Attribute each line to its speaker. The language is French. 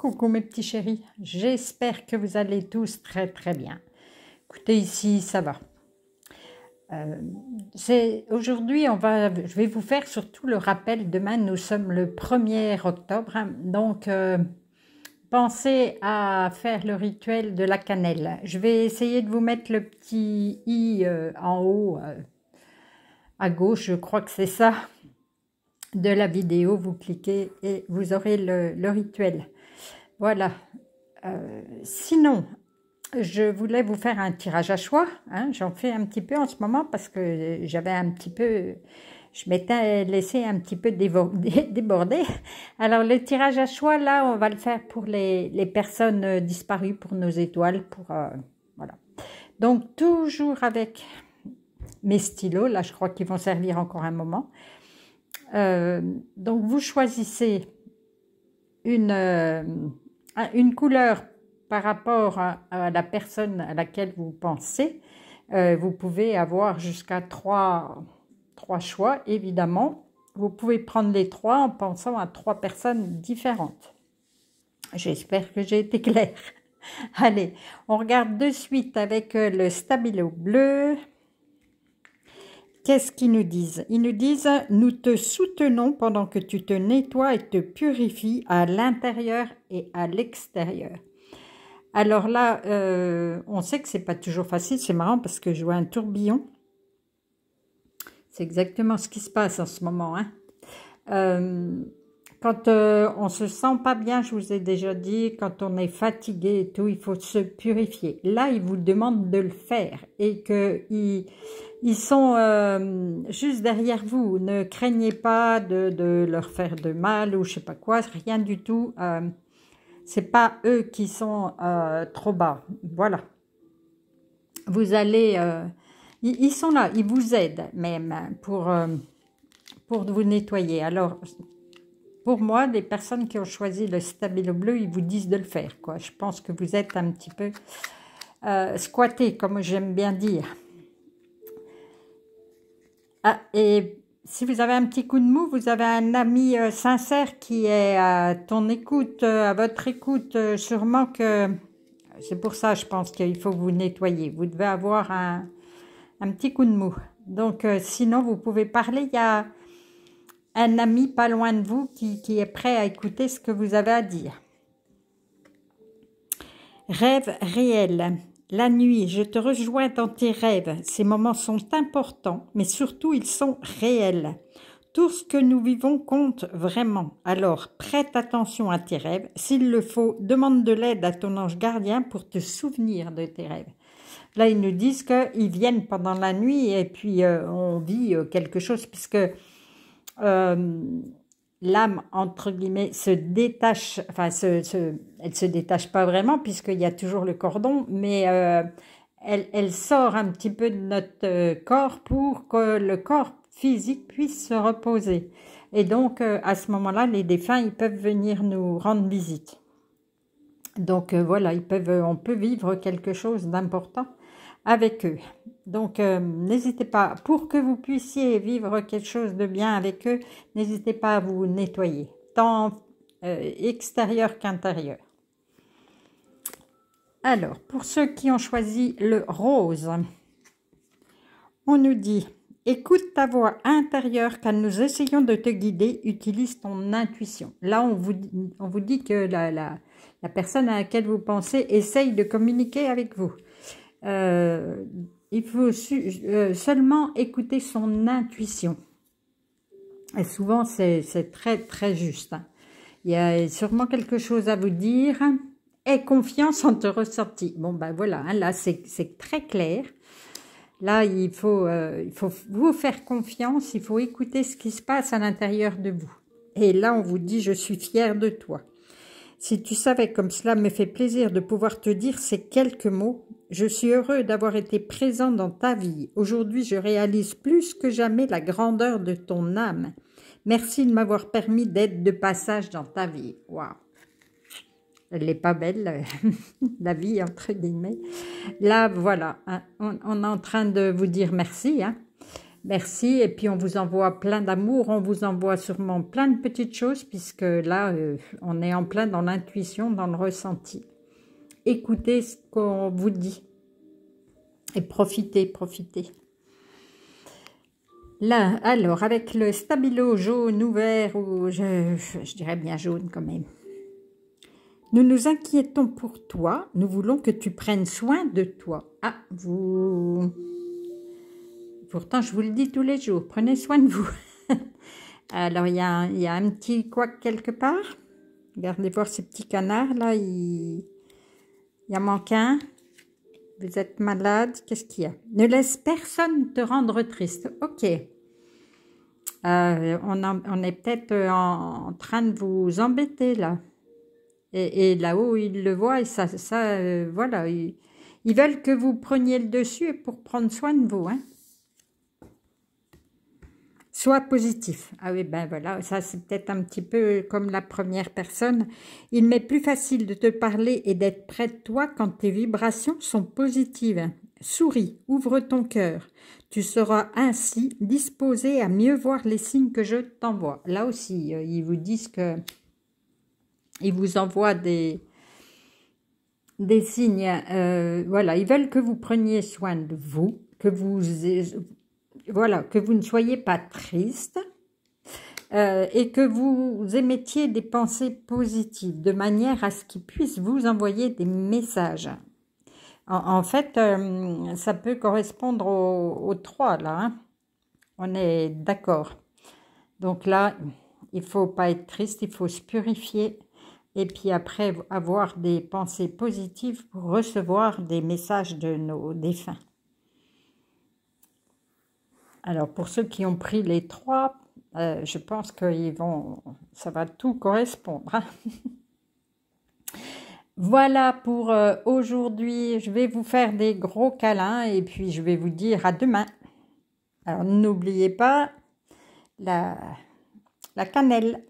Speaker 1: Coucou mes petits chéris, j'espère que vous allez tous très très bien. Écoutez, ici ça va. Aujourd'hui, je vais vous faire surtout le rappel. Demain, nous sommes le 1er octobre, hein, donc pensez à faire le rituel de la cannelle. Je vais essayer de vous mettre le petit i en haut à gauche, je crois que c'est ça, de la vidéo. Vous cliquez et vous aurez le rituel. Voilà. Sinon, je voulais vous faire un tirage à choix. Hein, j'en fais un petit peu en ce moment parce que j'avais un petit peu... Je m'étais laissé un petit peu déborder. Alors, le tirage à choix, là, on va le faire pour les personnes disparues, pour nos étoiles, pour... voilà. Donc, toujours avec mes stylos. Là, je crois qu'ils vont servir encore un moment. Donc, vous choisissez une couleur par rapport à la personne à laquelle vous pensez. Vous pouvez avoir jusqu'à trois choix, évidemment. Vous pouvez prendre les trois en pensant à 3 personnes différentes. J'espère que j'ai été claire. Allez, on regarde de suite avec le stabilo bleu. Qu'est-ce qu'ils nous disent? Ils nous disent « Nous te soutenons pendant que tu te nettoies et te purifies à l'intérieur et à l'extérieur. » Alors là, on sait que c'est pas toujours facile. C'est marrant parce que je vois un tourbillon. C'est exactement ce qui se passe en ce moment. Hein. Quand on se sent pas bien, je vous ai déjà dit, quand on est fatigué et tout, il faut se purifier. Là, ils vous demandent de le faire et qu'ils sont juste derrière vous. Ne craignez pas de leur faire de mal ou je sais pas quoi, rien du tout. C'est pas eux qui sont trop bas. Voilà. Vous allez... ils sont là, ils vous aident même pour vous nettoyer. Alors, pour moi, les personnes qui ont choisi le stabilo bleu, ils vous disent de le faire, quoi. Je pense que vous êtes un petit peu squattés, comme j'aime bien dire. Ah, et si vous avez un petit coup de mou, vous avez un ami sincère qui est à ton écoute, à votre écoute, sûrement que... C'est pour ça, je pense qu'il faut vous nettoyer. Vous devez avoir un petit coup de mou. Donc, sinon, vous pouvez parler. Il y a un ami pas loin de vous qui est prêt à écouter ce que vous avez à dire. Rêve réel. La nuit, je te rejoins dans tes rêves. Ces moments sont importants, mais surtout, ils sont réels. Tout ce que nous vivons compte vraiment. Alors, prête attention à tes rêves. S'il le faut, demande de l'aide à ton ange gardien pour te souvenir de tes rêves. Là, ils nous disent qu'ils viennent pendant la nuit et puis on vit quelque chose puisque l'âme, entre guillemets, se détache, enfin, elle se détache pas vraiment puisqu'il y a toujours le cordon, mais elle sort un petit peu de notre corps pour que le corps physique puisse se reposer. Et donc, à ce moment-là, les défunts, ils peuvent venir nous rendre visite. Donc, voilà, on peut vivre quelque chose d'important avec eux. Donc, n'hésitez pas, pour que vous puissiez vivre quelque chose de bien avec eux, n'hésitez pas à vous nettoyer, tant extérieur qu'intérieur. Alors, pour ceux qui ont choisi le rose, on nous dit... Écoute ta voix intérieure quand nous essayons de te guider, utilise ton intuition. Là, on vous dit que la personne à laquelle vous pensez essaye de communiquer avec vous. Il faut seulement écouter son intuition. Et souvent, c'est très, très juste. Hein. Il y a sûrement quelque chose à vous dire. Aie confiance en te ressenti. Bon, ben voilà, hein, là, c'est très clair. Là, il faut vous faire confiance, il faut écouter ce qui se passe à l'intérieur de vous. Et là, on vous dit, je suis fière de toi. Si tu savais comme cela me fait plaisir de pouvoir te dire ces quelques mots, je suis heureux d'avoir été présent dans ta vie. Aujourd'hui, je réalise plus que jamais la grandeur de ton âme. Merci de m'avoir permis d'être de passage dans ta vie. Waouh! Elle n'est pas belle, la vie, entre guillemets. Là, voilà, hein, on est en train de vous dire merci. Hein. Merci. Et puis, on vous envoie plein d'amour. On vous envoie sûrement plein de petites choses puisque là, on est en plein dans l'intuition, dans le ressenti. Écoutez ce qu'on vous dit et profitez, profitez. Là, alors, avec le stabilo jaune ou vert, ou je dirais bien jaune quand même. Nous nous inquiétons pour toi, nous voulons que tu prennes soin de toi. Ah, vous... Pourtant, je vous le dis tous les jours, prenez soin de vous. Alors, il y a un petit couac quelque part. Regardez voir ce petit canard, là, il y a manqué un. Vous êtes malade, qu'est-ce qu'il y a? Ne laisse personne te rendre triste. Ok. On est peut-être en train de vous embêter, là. Et là-haut, ils le voient, et voilà. Ils veulent que vous preniez le dessus pour prendre soin de vous, hein. Sois positif. Ah oui, ben voilà, ça c'est peut-être un petit peu comme la première personne. Il m'est plus facile de te parler et d'être près de toi quand tes vibrations sont positives. Souris, ouvre ton cœur. Tu seras ainsi disposé à mieux voir les signes que je t'envoie. Là aussi, ils vous disent que... Ils vous envoient des signes. Voilà, ils veulent que vous preniez soin de vous, que vous... Voilà, que vous ne soyez pas triste et que vous émettiez des pensées positives de manière à ce qu'ils puissent vous envoyer des messages. En fait, ça peut correspondre aux trois, là. Hein. On est d'accord. Donc là, il ne faut pas être triste, il faut se purifier et puis après avoir des pensées positives pour recevoir des messages de nos défunts. Alors, pour ceux qui ont pris les trois, je pense que ça va tout correspondre. Hein. Voilà pour aujourd'hui. Je vais vous faire des gros câlins et puis je vais vous dire à demain. Alors, n'oubliez pas la cannelle.